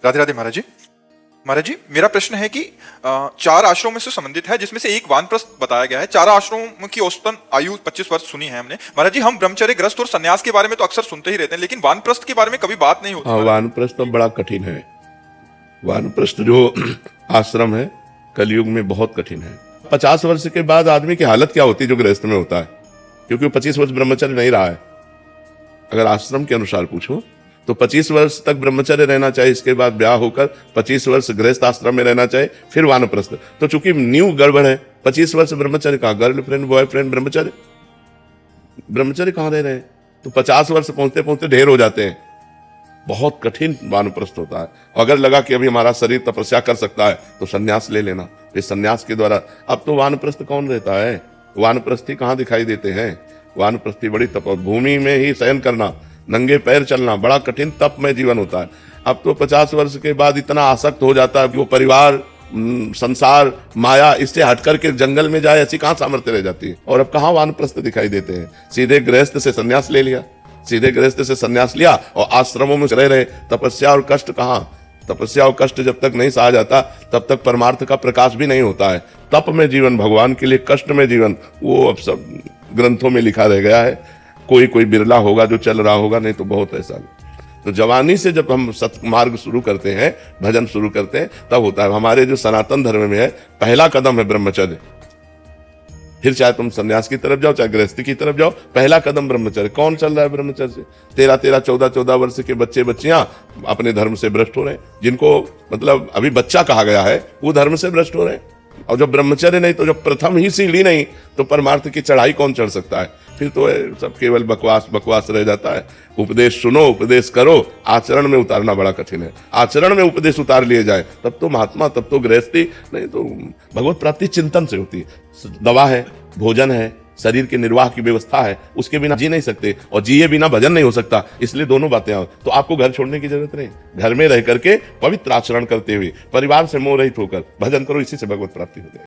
राधे राधे महाराज जी। महाराज जी, मेरा प्रश्न है कि चार आश्रमों से संबंधित है, जिसमें से एक वानप्रस्थ बताया गया है। चार आश्रमों की औसतन आयु 25 वर्ष सुनी है हमने। महाराज जी, हम ब्रह्मचर्य ग्रस्त और सन्यास के बारे में तो अक्सर सुनते ही रहते हैं, लेकिन वानप्रस्थ के बारे में कभी बात नहीं होती। हाँ, वानप्रस्थ तो बड़ा कठिन है। वानप्रस्थ जो आश्रम है कलयुग में बहुत कठिन है। 50 वर्ष के बाद आदमी की हालत क्या होती है जो गृहस्थ में होता है, क्योंकि वो 25 वर्ष ब्रह्मचर्य नहीं रहा है। अगर आश्रम के अनुसार पूछो तो 25 वर्ष तक ब्रह्मचर्य रहना चाहिए, इसके बाद ब्याह होकर 25 वर्ष गृहस्थ आश्रम में रहना चाहिए, फिर वानप्रस्थ। तो चूंकि न्यू गड़बड़ है, 25 वर्ष ब्रह्मचर्य कहाँ, गर्लफ्रेंड बॉयफ्रेंड ब्रह्मचर्य कहाँ रह रहे हैं, तो 50 वर्ष पहुंचते पहुंचते ढेर हो जाते हैं। बहुत कठिन वानप्रस्थ होता है। अगर लगा कि अभी हमारा शरीर तपस्या कर सकता है तो सन्यास ले लेना, फिर सन्यास के द्वारा। अब तो वानप्रस्थ कौन रहता है, वानप्रस्थी कहाँ दिखाई देते हैं। वानप्रस्थी बड़ी तपभूमि में ही शयन करना, नंगे पैर चलना, बड़ा कठिन तप में जीवन होता है। अब तो 50 वर्ष के बाद इतना आसक्त हो जाता है कि वो परिवार, संसार, माया इससे हटकर के जंगल में जाए, ऐसी कहाँ सामर्थ्य रह जाती है। और अब कहाँ वानप्रस्थ दिखाई देते हैं। सीधे गृहस्थ से सन्यास ले लिया, सीधे गृहस्थ से सन्यास लिया और आश्रमों में रह रहे। तपस्या और कष्ट कहाँ, तपस्या और कष्ट जब तक नहीं सहा जाता तब तक परमार्थ का प्रकाश भी नहीं होता है। तप में जीवन भगवान के लिए, कष्ट में जीवन वो अब सब ग्रंथों में लिखा रह गया है। कोई कोई बिरला होगा जो चल रहा होगा, नहीं तो बहुत ऐसा। तो जवानी से जब हम सत्मार्ग शुरू करते हैं, भजन शुरू करते हैं, तब होता है। हमारे जो सनातन धर्म में है, पहला कदम है ब्रह्मचर्य। फिर चाहे तुम सन्यास की तरफ जाओ, चाहे गृहस्थी की तरफ जाओ, पहला कदम ब्रह्मचर्य। कौन चल रहा है ब्रह्मचर्य से? 13-13, 14-14 वर्ष के बच्चे बच्चियां अपने धर्म से भ्रष्ट हो रहे हैं। जिनको मतलब अभी बच्चा कहा गया है, वो धर्म से भ्रष्ट हो रहे हैं। और जब ब्रह्मचर्य नहीं, तो जब प्रथम ही सीढ़ी नहीं, तो परमार्थ की चढ़ाई कौन चढ़ सकता है? फिर तो सब केवल बकवास रह जाता है। उपदेश सुनो, उपदेश करो, आचरण में उतारना बड़ा कठिन है। आचरण में उपदेश उतार लिए जाए तब तो महात्मा, तब तो गृहस्थी, नहीं तो भगवत प्राप्ति चिंतन से होती है। दवा है, भोजन है, शरीर के निर्वाह की व्यवस्था है, उसके बिना जी नहीं सकते, और जिए बिना भजन नहीं हो सकता। इसलिए दोनों बातें आओ। तो आपको घर छोड़ने की जरूरत नहीं, घर में रह करके पवित्र आचरण करते हुए परिवार से मोह रहित होकर भजन करो, इसी से भगवत प्राप्ति हो जाए।